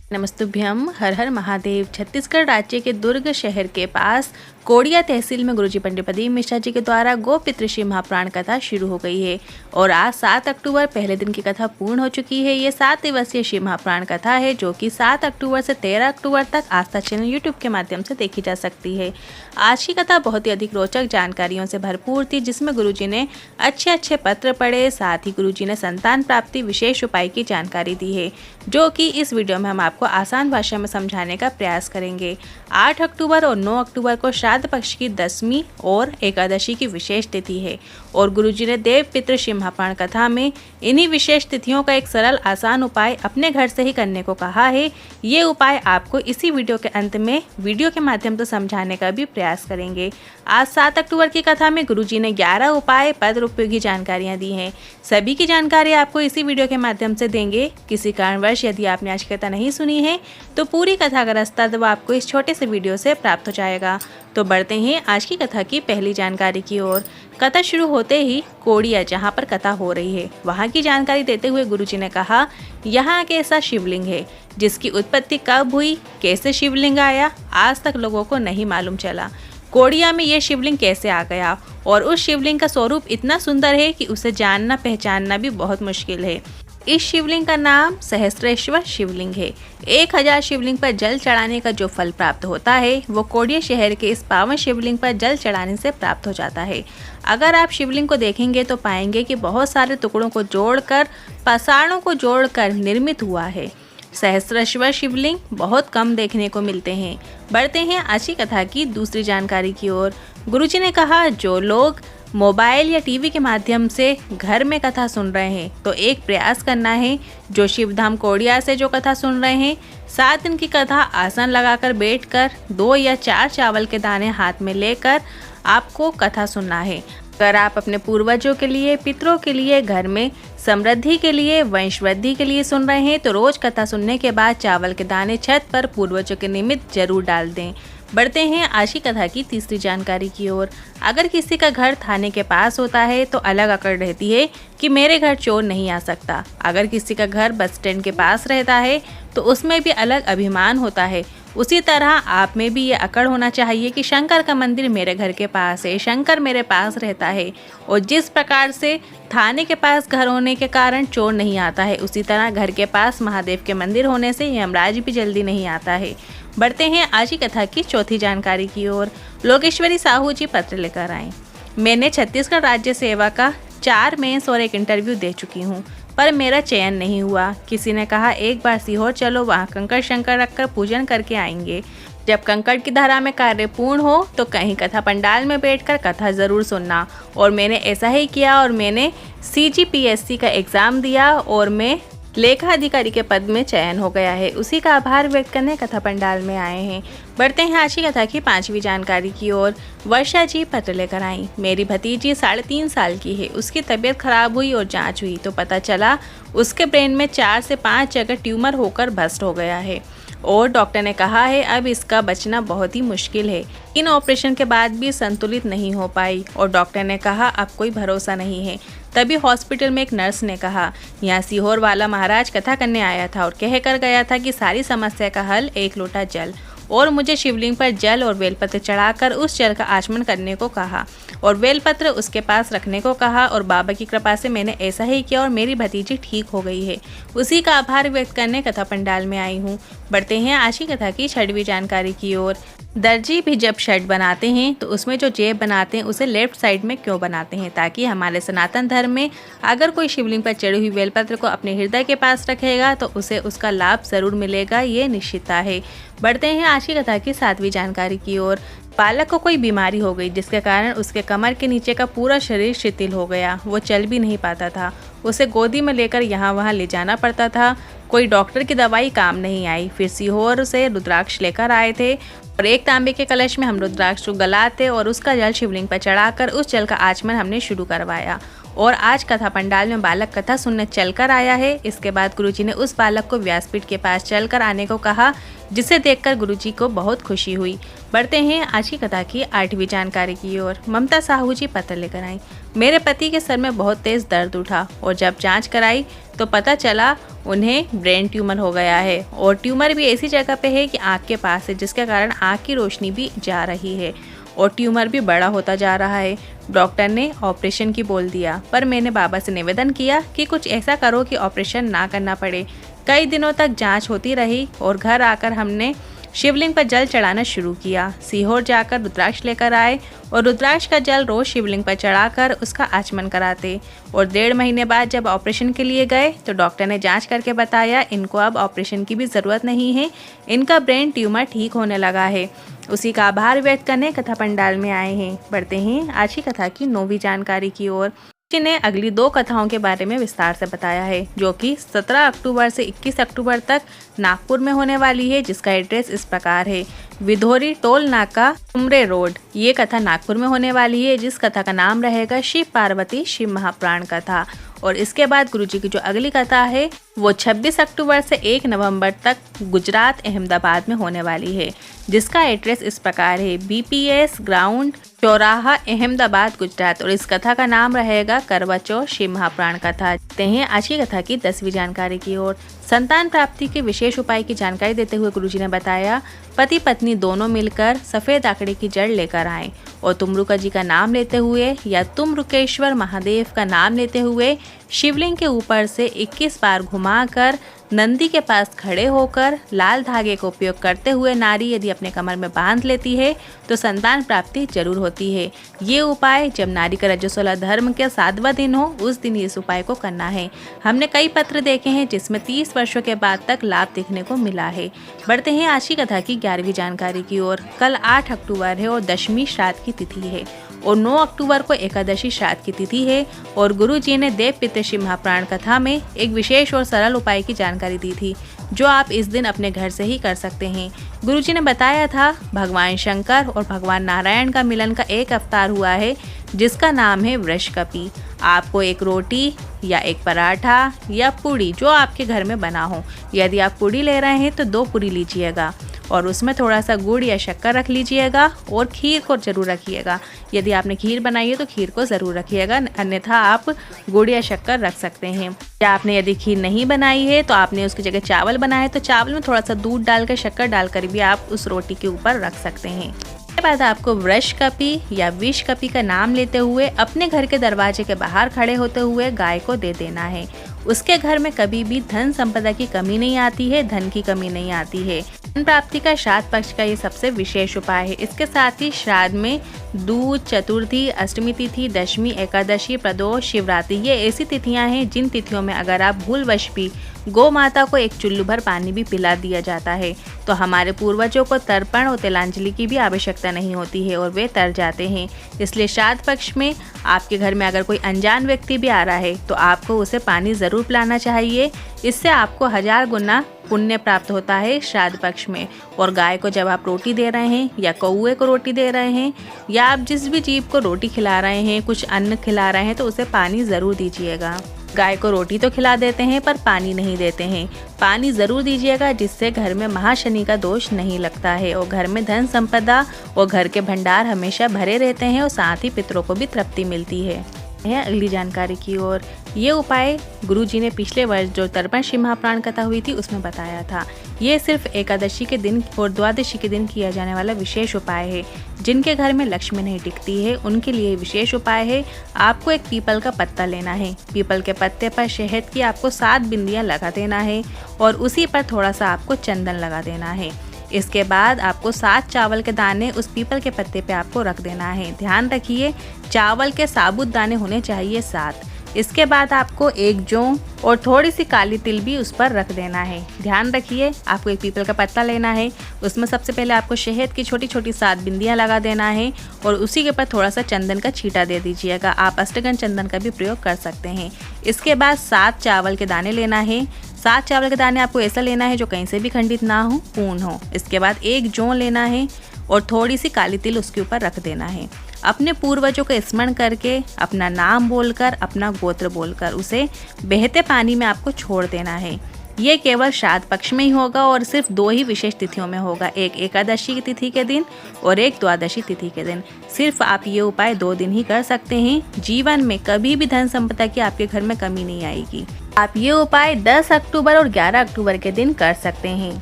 नमस्तुभ्यम। हर हर महादेव। छत्तीसगढ़ राज्य के दुर्ग शहर के पास कोड़िया तहसील में गुरुजी पंडित प्रदीप मिश्रा जी के द्वारा गो पितृषि महापुराण कथा शुरू हो गई है और आज 7 अक्टूबर पहले दिन की कथा पूर्ण हो चुकी है। ये 7 दिवसीय शिव महापुराण कथा है जो कि 7 अक्टूबर से 13 अक्टूबर तक आस्था चैनल यूट्यूब के माध्यम से देखी जा सकती है। आज की कथा बहुत ही अधिक रोचक जानकारियों से भरपूर थी, जिसमें गुरुजी ने अच्छे पत्र पढ़े, साथ ही गुरुजी ने संतान प्राप्ति विशेष उपाय की जानकारी दी है, जो कि इस वीडियो में हम आपको आसान भाषा में समझाने का प्रयास करेंगे। 8 अक्टूबर और 9 अक्टूबर को श्राद्ध पक्ष की 10वीं और एकादशी की विशेष तिथि है और गुरुजी ने देव पितृ शिव महापुराण कथा में इन्हीं विशेष तिथियों का एक सरल आसान उपाय अपने घर से ही करने को कहा है। ये उपाय आपको इसी वीडियो के अंत में वीडियो के माध्यम से समझाने का भी प्रयास करेंगे। आज 7 अक्टूबर की कथा में गुरुजी ने 11 उपाय पद उपयोगी जानकारियां दी हैं। सभी की जानकारी आपको इसी वीडियो के माध्यम से देंगे। किसी कारणवश यदि आपने आज की कथा नहीं सुनी है तो पूरी कथा का रास्ता तो आपको इस छोटे से वीडियो से प्राप्त हो जाएगा। तो बढ़ते हैं आज की कथा की पहली जानकारी की ओर। कथा शुरू होते ही कोड़िया, जहाँ पर कथा हो रही है, वहाँ की जानकारी देते हुए गुरुजी ने कहा, यहाँ एक ऐसा शिवलिंग है जिसकी उत्पत्ति कब हुई, कैसे शिवलिंग आया, आज तक लोगों को नहीं मालूम चला। कोड़िया में यह शिवलिंग कैसे आ गया और उस शिवलिंग का स्वरूप इतना सुंदर है कि उसे जानना पहचानना भी बहुत मुश्किल है। इस शिवलिंग का नाम सहस्त्रेश्वर शिवलिंग है। 1000 शिवलिंग पर जल चढ़ाने का जो फल प्राप्त होता है वो कोड़िया शहर के इस पावन शिवलिंग पर जल चढ़ाने से प्राप्त हो जाता है। अगर आप शिवलिंग को देखेंगे तो पाएंगे कि बहुत सारे टुकड़ों को जोड़कर, पसारों को जोड़कर निर्मित हुआ है। सहस्त्रेश्वर शिवलिंग बहुत कम देखने को मिलते हैं। बढ़ते हैं आज की कथा की दूसरी जानकारी की ओर। गुरुजी ने कहा, जो लोग मोबाइल या टीवी के माध्यम से घर में कथा सुन रहे हैं तो एक प्रयास करना है। जो शिवधाम कोड़िया से जो कथा सुन रहे हैं, 7 दिन की कथा आसन लगाकर बैठकर 2 या 4 चावल के दाने हाथ में लेकर आपको कथा सुनना है। अगर आप अपने पूर्वजों के लिए, पितरों के लिए, घर में समृद्धि के लिए, वंश वृद्धि के लिए सुन रहे हैं तो रोज कथा सुनने के बाद चावल के दाने छत पर पूर्वजों के निमित्त जरूर डाल दें। बढ़ते हैं आज की कथा की तीसरी जानकारी की ओर। अगर किसी का घर थाने के पास होता है तो अलग अकड़ रहती है कि मेरे घर चोर नहीं आ सकता। अगर किसी का घर बस स्टैंड के पास रहता है तो उसमें भी अलग अभिमान होता है। उसी तरह आप में भी ये अकड़ होना चाहिए कि शंकर का मंदिर मेरे घर के पास है, शंकर मेरे पास रहता है। और जिस प्रकार से थाने के पास घर होने के कारण चोर नहीं आता है, उसी तरह घर के पास महादेव के मंदिर होने से यमराज भी जल्दी नहीं आता है। बढ़ते हैं आज की कथा की चौथी जानकारी की ओर। लोकेश्वरी साहू जी पत्र लेकर आए। मैंने छत्तीसगढ़ राज्य सेवा का 4 मेंस और 1 इंटरव्यू दे चुकी हूँ, पर मेरा चयन नहीं हुआ। किसी ने कहा, एक बार सीहोर चलो, वहाँ कंकड़ शंकर रखकर पूजन करके आएंगे। जब कंकड़ की धारा में कार्य पूर्ण हो तो कहीं कथा पंडाल में बैठकर कथा ज़रूर सुनना। और मैंने ऐसा ही किया और मैंने CGPSC का एग्ज़ाम दिया और मैं लेखा अधिकारी के पद में चयन हो गया है। उसी का आभार व्यक्त करने कथा पंडाल में आए हैं। बढ़ते हैं आज की कथा की 5वीं जानकारी की ओर। वर्षा जी पत्र लेकर आई। मेरी भतीजी 3.5 साल की है। उसकी तबीयत खराब हुई और जांच हुई तो पता चला उसके ब्रेन में 4 से 5 जगह ट्यूमर होकर भ्रष्ट हो गया है और डॉक्टर ने कहा है अब इसका बचना बहुत ही मुश्किल है। इन ऑपरेशन के बाद भी संतुलित नहीं हो पाई और डॉक्टर ने कहा अब कोई भरोसा नहीं है। तभी हॉस्पिटल में एक नर्स ने कहा, यहाँ सीहोर वाला महाराज कथा करने आया था और कह कर गया था कि सारी समस्या का हल 1 लोटा जल, और मुझे शिवलिंग पर जल और बेलपत्र चढ़ाकर उस जल का आचमन करने को कहा और बेलपत्र उसके पास रखने को कहा और बाबा की कृपा से मैंने ऐसा ही किया और मेरी भतीजी ठीक हो गई है। उसी का आभार व्यक्त करने कथा पंडाल में आई हूँ। बढ़ते हैं आज की कथा की 6वीं जानकारी की ओर। दर्जी भी जब शर्ट बनाते हैं तो उसमें जो जेब बनाते हैं उसे लेफ्ट साइड में क्यों बनाते हैं? ताकि हमारे सनातन धर्म में अगर कोई शिवलिंग पर चढ़ी हुई बेलपत्र को अपने हृदय के पास रखेगा तो उसे उसका लाभ जरूर मिलेगा, ये निश्चितता है। बढ़ते हैं आज की कथा की 7वीं जानकारी की ओर। बालक को कोई बीमारी हो गई जिसके कारण उसके कमर के नीचे का पूरा शरीर शिथिल हो गया। वो चल भी नहीं पाता था। उसे गोदी में लेकर यहाँ वहाँ ले जाना पड़ता था। कोई डॉक्टर की दवाई काम नहीं आई। फिर सीहोर से रुद्राक्ष लेकर आए थे और 1 तांबे के कलश में हम रुद्राक्ष को गलाते और उसका जल शिवलिंग पर चढ़ाकर उस जल का आचमन हमने शुरू करवाया और आज कथा पंडाल में बालक कथा सुनने चलकर आया है। इसके बाद गुरुजी ने उस बालक को व्यासपीठ के पास चलकर आने को कहा, जिसे देखकर गुरुजी को बहुत खुशी हुई। बढ़ते हैं आज की कथा की 8वीं जानकारी की ओर। ममता साहू जी पत्र लेकर आई। मेरे पति के सर में बहुत तेज दर्द उठा और जब जांच कराई तो पता चला उन्हें ब्रेन ट्यूमर हो गया है और ट्यूमर भी ऐसी जगह पे है कि आँख के पास है, जिसके कारण आँख की रोशनी भी जा रही है और ट्यूमर भी बड़ा होता जा रहा है। डॉक्टर ने ऑपरेशन की बोल दिया, पर मैंने बाबा से निवेदन किया कि कुछ ऐसा करो कि ऑपरेशन ना करना पड़े। कई दिनों तक जांच होती रही और घर आकर हमने शिवलिंग पर जल चढ़ाना शुरू किया। सीहोर जाकर रुद्राक्ष लेकर आए और रुद्राक्ष का जल रोज शिवलिंग पर चढ़ाकर उसका आचमन कराते। और 1.5 महीने बाद जब ऑपरेशन के लिए गए तो डॉक्टर ने जांच करके बताया इनको अब ऑपरेशन की भी ज़रूरत नहीं है, इनका ब्रेन ट्यूमर ठीक होने लगा है। उसी का आभार व्यक्त करने कथा पंडाल में आए हैं। बढ़ते हैं आज की कथा की 9वीं जानकारी की ओर। ने अगली 2 कथाओं के बारे में विस्तार से बताया है, जो कि 17 अक्टूबर से 21 अक्टूबर तक नागपुर में होने वाली है, जिसका एड्रेस इस प्रकार है। विधोरी टोल नाका, उमरे रोड। ये कथा नागपुर में होने वाली है, जिस कथा का नाम रहेगा शिव पार्वती शिव महाप्राण कथा। और इसके बाद गुरुजी की जो अगली कथा है वो 26 अक्टूबर से 1 नवंबर तक गुजरात अहमदाबाद में होने वाली है, जिसका एड्रेस इस प्रकार है। BPS ग्राउंड, चौराहा, अहमदाबाद, गुजरात। और इस कथा का नाम रहेगा करवा चौथ शिव महाप्राण कथा। देखते हैं आज की कथा की 10वीं जानकारी की ओर। संतान प्राप्ति के विशेष उपाय की जानकारी देते हुए गुरुजी ने बताया, पति पत्नी दोनों मिलकर सफेद आकड़े की जड़ लेकर आएं और तुमरुका जी का नाम लेते हुए या तुमरुकेश्वर महादेव का नाम लेते हुए शिवलिंग के ऊपर से 21 बार घुमाकर नंदी के पास खड़े होकर लाल धागे का उपयोग करते हुए नारी यदि अपने कमर में बांध लेती है तो संतान प्राप्ति जरूर होती है। ये उपाय जब नारी का रजस्वला धर्म के 7वां दिन हो उस दिन इस उपाय को करना है। हमने कई पत्र देखे हैं जिसमें 30 वर्षों के बाद तक लाभ देखने को मिला है। बढ़ते हैं आज की कथा की 11वीं जानकारी की ओर। कल 8 अक्टूबर है और दशमी श्राद्ध की तिथि है और 9 अक्टूबर को एकादशी श्राद्ध की तिथि है। और गुरु जी ने देव पितृ शिव महाप्राण कथा में एक विशेष और सरल उपाय की जानकारी दी थी, जो आप इस दिन अपने घर से ही कर सकते हैं। गुरु जी ने बताया था, भगवान शंकर और भगवान नारायण का मिलन का एक अवतार हुआ है, जिसका नाम है वृषकपि। आपको एक रोटी या एक पराठा या पूड़ी जो आपके घर में बना हो, यदि आप पूड़ी ले रहे हैं तो 2 पूड़ी लीजिएगा और उसमें थोड़ा सा गुड़ या शक्कर रख लीजिएगा और खीर को जरूर रखिएगा। यदि आपने खीर बनाई है तो खीर को ज़रूर रखिएगा, अन्यथा आप गुड़ या शक्कर रख सकते हैं। या आपने यदि खीर नहीं बनाई है तो आपने उसकी जगह चावल बनाया है तो चावल में थोड़ा सा दूध डालकर शक्कर डालकर भी आप उस रोटी के ऊपर रख सकते हैं। इसके बाद आपको वृषकपि या विषकपि का नाम लेते हुए अपने घर के दरवाजे के बाहर खड़े होते हुए गाय को दे देना है। उसके घर में कभी भी धन संपदा की कमी नहीं आती है, धन की कमी नहीं आती है। धन प्राप्ति का श्राद्ध पक्ष का ये सबसे विशेष उपाय है। इसके साथ ही श्राद्ध में दूज, चतुर्थी, अष्टमी तिथि, दशमी, एकादशी, प्रदोष, शिवरात्रि ये ऐसी तिथियां हैं जिन तिथियों में अगर आप भूलवश भी गौ माता को एक चुल्लू भर पानी भी पिला दिया जाता है तो हमारे पूर्वजों को तर्पण और तिलांजलि की भी आवश्यकता नहीं होती है और वे तर जाते हैं। इसलिए श्राद्ध पक्ष में आपके घर में अगर कोई अनजान व्यक्ति भी आ रहा है तो आपको उसे पानी ज़रूर पिलाना चाहिए। इससे आपको 1000 गुना पुण्य प्राप्त होता है श्राद्ध पक्ष में। और गाय को जब आप रोटी दे रहे हैं या कौए को रोटी दे रहे हैं या आप जिस भी जीव को रोटी खिला रहे हैं, कुछ अन्न खिला रहे हैं, तो उसे पानी ज़रूर दीजिएगा। गाय को रोटी तो खिला देते हैं पर पानी नहीं देते हैं। पानी ज़रूर दीजिएगा, जिससे घर में महाशनि का दोष नहीं लगता है और घर में धन संपदा और घर के भंडार हमेशा भरे रहते हैं और साथ ही पितरों को भी तृप्ति मिलती है। अगली जानकारी की ओर। ये उपाय गुरु जी ने पिछले वर्ष जो तर्पण शिव महाप्राण कथा हुई थी उसमें बताया था। ये सिर्फ एकादशी के दिन और द्वादशी के दिन किया जाने वाला विशेष उपाय है। जिनके घर में लक्ष्मी नहीं टिकती है उनके लिए विशेष उपाय है। आपको एक पीपल का पत्ता लेना है। पीपल के पत्ते पर शहद की आपको 7 बिंदियाँ लगा देना है और उसी पर थोड़ा सा आपको चंदन लगा देना है। इसके बाद आपको 7 चावल के दाने उस पीपल के पत्ते पे आपको रख देना है। ध्यान रखिए, चावल के साबुत दाने होने चाहिए 7। इसके बाद आपको एक जौ और थोड़ी सी काली तिल भी उस पर रख देना है। ध्यान रखिए, आपको एक पीपल का पत्ता लेना है, उसमें सबसे पहले आपको शहद की छोटी छोटी 7 बिंदियाँ लगा देना है और उसी के ऊपर थोड़ा सा चंदन का छींटा दे दीजिएगा। आप अष्टगंध चंदन का भी प्रयोग कर सकते हैं। इसके बाद 7 चावल के दाने लेना है। 7 चावल के दाने आपको ऐसा लेना है जो कहीं से भी खंडित ना हो, पूर्ण हो। इसके बाद एक जौ लेना है और थोड़ी सी काली तिल उसके ऊपर रख देना है। अपने पूर्वजों का स्मरण करके, अपना नाम बोलकर, अपना गोत्र बोलकर उसे बहते पानी में आपको छोड़ देना है। ये केवल श्राद्ध पक्ष में ही होगा और सिर्फ 2 ही विशेष तिथियों में होगा, एक एकादशी की तिथि के दिन और एक द्वादशी तिथि के दिन। सिर्फ आप ये उपाय 2 दिन ही कर सकते हैं। जीवन में कभी भी धन संपदा की आपके घर में कमी नहीं आएगी। आप ये उपाय 10 अक्टूबर और 11 अक्टूबर के दिन कर सकते हैं।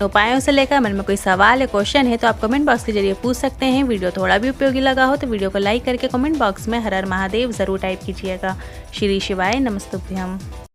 उपायों से लेकर मन में कोई सवाल या क्वेश्चन है तो आप कमेंट बॉक्स के जरिए पूछ सकते हैं। वीडियो थोड़ा भी उपयोगी लगा हो तो वीडियो को लाइक करके कमेंट बॉक्स में हर हर महादेव जरूर टाइप कीजिएगा। श्री शिवाय नमस्तुभ्यम।